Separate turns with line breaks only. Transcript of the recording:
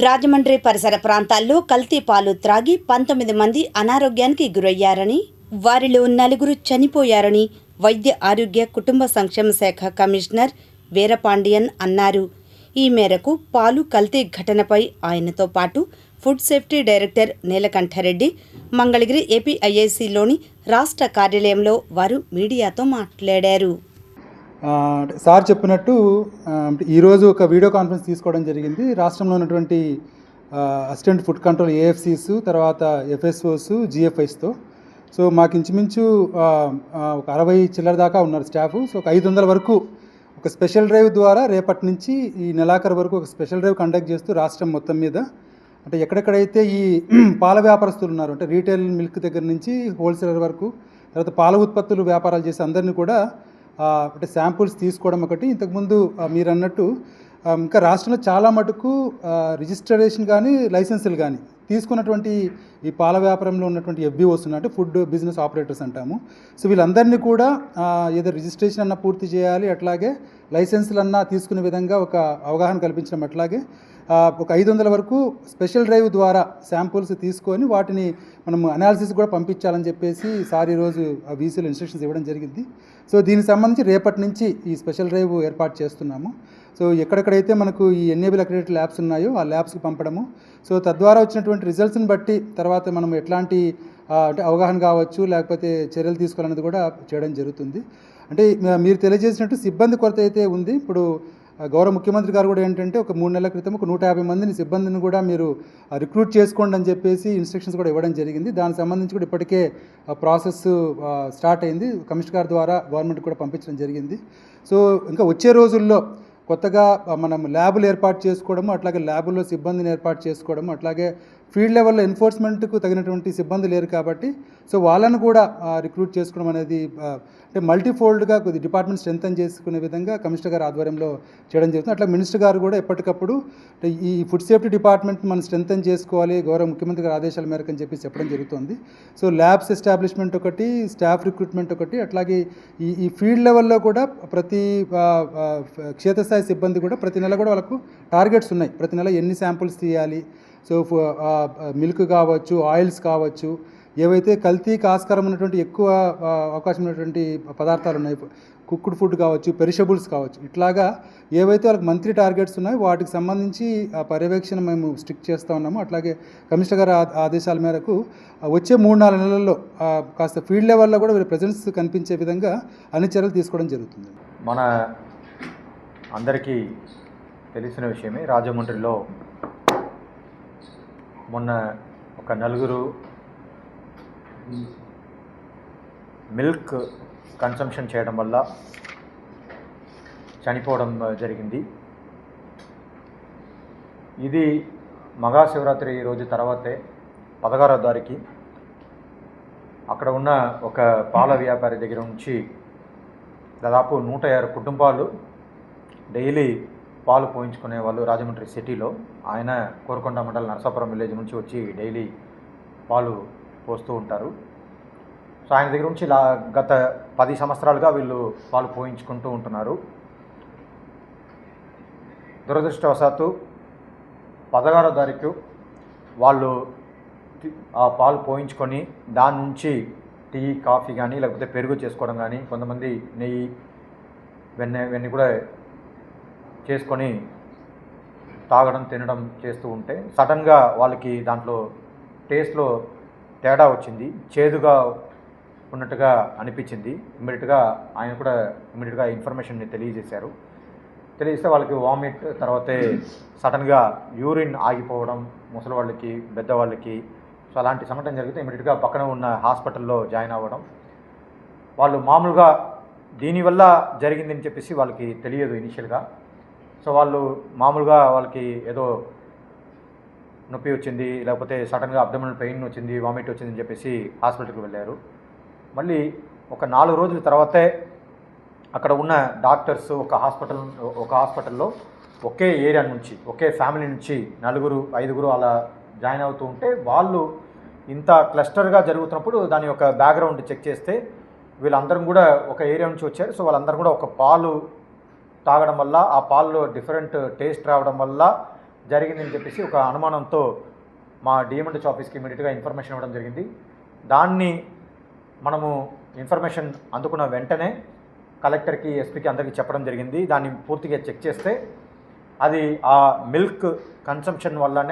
రాజమండ్రి పరిసర ప్రాంతాల్లో కల్తీ పాలు త్రాగి 19 మంది అనారోగ్యానికి గురయ్యారని, వారిలో 4 చనిపోయారని వైద్య ఆరోగ్య కుటుంబ సంక్షేమ శాఖ కమిషనర్ వీరపాండియన్ అన్నారు. ఈ మేరకు పాలు కల్తీ ఘటనపై ఆయనతో పాటు food safety director Neelakanta Reddy Mangalagiri ఏపీఐఐసిలోని రాష్ట్ర కార్యాలయంలో వారు మీడియాతో మాట్లాడారు.
సార్ చెప్పినట్టు ఈరోజు ఒక వీడియో కాన్ఫరెన్స్ తీసుకోవడం జరిగింది. రాష్ట్రంలో ఉన్నటువంటి అసిస్టెంట్ ఫుడ్ కంట్రోల్ ఏఎఫ్సీస్, తర్వాత ఎఫ్ఎస్ఓస్, జిఎఫ్ఐస్తో. సో మాకు ఇంచుమించు ఒక 60 చిల్లర దాకా ఉన్నారు స్టాఫ్. సో ఒక 500 వరకు ఒక స్పెషల్ డ్రైవ్ ద్వారా రేపటి నుంచి ఈ నెలాఖరు వరకు ఒక స్పెషల్ డ్రైవ్ కండక్ట్ చేస్తూ రాష్ట్రం మొత్తం మీద అంటే ఎక్కడెక్కడైతే ఈ పాల వ్యాపారస్తులు ఉన్నారు, అంటే రీటైల్ మిల్క్ దగ్గర నుంచి హోల్సేలర్ వరకు, తర్వాత పాల ఉత్పత్తులు వ్యాపారాలు చేసే అందరినీ కూడా అంటే శాంపుల్స్ తీసుకోవడం ఒకటి. ఇంతకుముందు మీరు అన్నట్టు ఇంకా రాష్ట్రంలో చాలా మటుకు రిజిస్ట్రేషన్ కానీ లైసెన్సులు కానీ తీసుకున్నటువంటి ఈ పాల వ్యాపారంలో ఉన్నటువంటి ఎఫ్బిఓస్ అంటే ఫుడ్ బిజినెస్ ఆపరేటర్స్ అంటాము. సో వీళ్ళందరినీ కూడా ఏదో రిజిస్ట్రేషన్ అన్నా పూర్తి చేయాలి, అట్లాగే లైసెన్సులు అన్నా తీసుకునే విధంగా ఒక అవగాహన కల్పించడం, అట్లాగే ఒక 500 వరకు స్పెషల్ డ్రైవ్ ద్వారా శాంపుల్స్ తీసుకొని వాటిని మనం అనాలిసిస్ కూడా పంపించాలని చెప్పేసి సార్ ఈరోజు వీసీలో ఇన్స్ట్రక్షన్స్ ఇవ్వడం జరిగింది. సో దీనికి సంబంధించి రేపటి నుంచి ఈ స్పెషల్ డ్రైవ్ ఏర్పాటు చేస్తున్నాము. సో ఎక్కడెక్కడైతే మనకు ఈ ఎన్ఏబుల్ అక్రెడిటెడ్ ల్యాబ్స్ ఉన్నాయో ఆ ల్యాబ్స్కి పంపడము, సో తద్వారా వచ్చినటువంటి రిజల్ట్స్ని బట్టి తర్వాత మనం ఎట్లాంటి అంటే అవగాహన కావచ్చు, లేకపోతే చర్యలు తీసుకోవాలనేది కూడా చేయడం జరుగుతుంది. అంటే మీరు తెలియజేసినట్టు సిబ్బంది కొరత అయితే ఉంది. ఇప్పుడు గౌరవ ముఖ్యమంత్రి గారు కూడా ఏంటంటే ఒక 3 నెలల క్రితం ఒక 150 మందిని సిబ్బందిని కూడా మీరు రిక్రూట్ చేసుకోండి అని చెప్పేసి ఇన్స్ట్రక్షన్స్ కూడా ఇవ్వడం జరిగింది. దానికి సంబంధించి కూడా ఇప్పటికే ప్రాసెస్ స్టార్ట్ అయింది. కమిషనర్ గారి ద్వారా గవర్నమెంట్ కూడా పంపించడం జరిగింది. సో ఇంకా వచ్చే రోజుల్లో కొత్తగా మనం ల్యాబులు ఏర్పాటు చేసుకోవడము, అట్లాగే ల్యాబుల్లో సిబ్బందిని ఏర్పాటు చేసుకోవడము, అట్లాగే ఫీల్డ్ లెవెల్లో ఎన్ఫోర్స్మెంట్కు తగినటువంటి సిబ్బంది లేరు కాబట్టి సో వాళ్ళను కూడా రిక్రూట్ చేసుకోవడం అనేది అంటే మల్టీఫోల్డ్గా కొద్ది డిపార్ట్మెంట్ స్ట్రెంథన్ చేసుకునే విధంగా కమిషనర్ గారి ఆధ్వర్యంలో చేయడం జరుగుతుంది. అట్లా మినిస్టర్ గారు కూడా ఎప్పటికప్పుడు ఈ ఫుడ్ సేఫ్టీ డిపార్ట్మెంట్ మనం స్ట్రెంథన్ చేసుకోవాలి గౌరవ ముఖ్యమంత్రి గారి ఆదేశాల మేరకు అని చెప్పి చెప్పడం జరుగుతుంది. సో ల్యాబ్స్ ఎస్టాబ్లిష్మెంట్ ఒకటి, స్టాఫ్ రిక్రూట్మెంట్ ఒకటి, అట్లాగే ఈ ఫీల్డ్ లెవెల్లో కూడా ప్రతి క్షేత్రస్థాయి సిబ్బంది కూడా ప్రతి నెల కూడా వాళ్ళకు టార్గెట్స్ ఉన్నాయి. ప్రతి నెల ఎన్ని శాంపుల్స్ తీయాలి, సో మిల్క్ కావచ్చు, ఆయిల్స్ కావచ్చు, ఏవైతే కల్తీకి ఆస్కారం ఉన్నటువంటి ఎక్కువ అవకాశం ఉన్నటువంటి పదార్థాలు ఉన్నాయి, కుక్డ్ ఫుడ్ కావచ్చు, పెరిషబుల్స్ కావచ్చు, ఇట్లాగా ఏవైతే వాళ్ళకి మంత్లీ టార్గెట్స్ ఉన్నాయో వాటికి సంబంధించి పర్యవేక్షణ మేము స్ట్రిక్ట్ చేస్తూ ఉన్నాము. అట్లాగే కమిషనర్ గారి ఆదేశాల మేరకు వచ్చే 3-4 నెలల్లో కాస్త ఫీల్డ్ లెవెల్లో కూడా వీళ్ళ ప్రెజెన్స్ కనిపించే విధంగా అన్ని చర్యలు తీసుకోవడం జరుగుతుంది.
మన అందరికీ తెలిసిన విషయమే, రాజమండ్రిలో మొన్న ఒక 4 మిల్క్ కన్సంప్షన్ చేయడం వల్ల చనిపోవడం జరిగింది. ఇది మహాశివరాత్రి రోజు తర్వాతే 16వ తారీఖు అక్కడ ఉన్న ఒక పాల వ్యాపారి దగ్గర నుంచి దాదాపు 106 కుటుంబాలు డైలీ పాలు పోయించుకునే వాళ్ళు రాజమండ్రి సిటీలో. ఆయన కోరుకొండ మండలం నరసాపురం విలేజ్ నుంచి వచ్చి డైలీ పాలు పోస్తూ ఉంటారు. సో ఆయన దగ్గర నుంచి గత 10 సంవత్సరాలుగా వీళ్ళు పాలు పోయించుకుంటూ ఉంటున్నారు. దురదృష్టవశాత్తు 16వ తారీఖు వాళ్ళు ఆ పాలు పోయించుకొని దాని నుంచి టీ, కాఫీ కానీ లేకపోతే పెరుగు చేసుకోవడం కానీ, కొంతమంది నెయ్యి, వెన్న కూడా చేసుకొని తాగడం, తినడం చేస్తూ ఉంటే సడన్గా వాళ్ళకి దాంట్లో టేస్ట్లో తేడా వచ్చింది, చేదుగా ఉన్నట్టుగా అనిపించింది. ఇమ్మీడియట్గా ఆయన కూడా ఇన్ఫర్మేషన్ని తెలియజేశారు. తెలియజేస్తే వాళ్ళకి వామిట్, తర్వాతే సడన్గా యూరిన్ ఆగిపోవడం, ముసలి వాళ్ళకి, పెద్దవాళ్ళకి. సో అలాంటి సంఘటన జరిగితే ఇమ్మీడియట్గా పక్కన ఉన్న హాస్పిటల్లో జాయిన్ అవ్వడం. వాళ్ళు మామూలుగా దీనివల్ల జరిగిందని చెప్పేసి వాళ్ళకి తెలియదు ఇనిషియల్గా. సో వాళ్ళు మామూలుగా వాళ్ళకి ఏదో నొప్పి వచ్చింది, లేకపోతే సడన్గా అబ్డమినల్ పెయిన్ వచ్చింది, వామిట్ వచ్చిందని చెప్పేసి హాస్పిటల్కి వెళ్ళారు. మళ్ళీ ఒక 4 రోజుల తర్వాతే అక్కడ ఉన్న డాక్టర్స్ ఒక హాస్పిటల్లో ఒకే ఏరియా నుంచి, ఒకే ఫ్యామిలీ నుంచి 4-5 అలా జాయిన్ అవుతూ ఉంటే వాళ్ళు ఇంత క్లస్టర్గా జరుగుతున్నప్పుడు దాని యొక్క బ్యాక్గ్రౌండ్ చెక్ చేస్తే వీళ్ళందరం కూడా ఒక ఏరియా నుంచి వచ్చారు. సో వాళ్ళందరూ కూడా ఒక పాలు తాగడం వల్ల ఆ పాలలో డిఫరెంట్ టేస్ట్ రావడం వల్ల జరిగిందని చెప్పేసి ఒక అనుమానంతో మా డిఎంఎండ్హెచ్ ఆఫీస్కి ఇమీడియట్గా ఇన్ఫర్మేషన్ ఇవ్వడం జరిగింది. దాన్ని మనము ఇన్ఫర్మేషన్ అందుకున్న వెంటనే కలెక్టర్కి, ఎస్పీకి అందరికీ చెప్పడం జరిగింది. దాన్ని పూర్తిగా చెక్ చేస్తే అది ఆ మిల్క్ కన్సంప్షన్ వల్లనే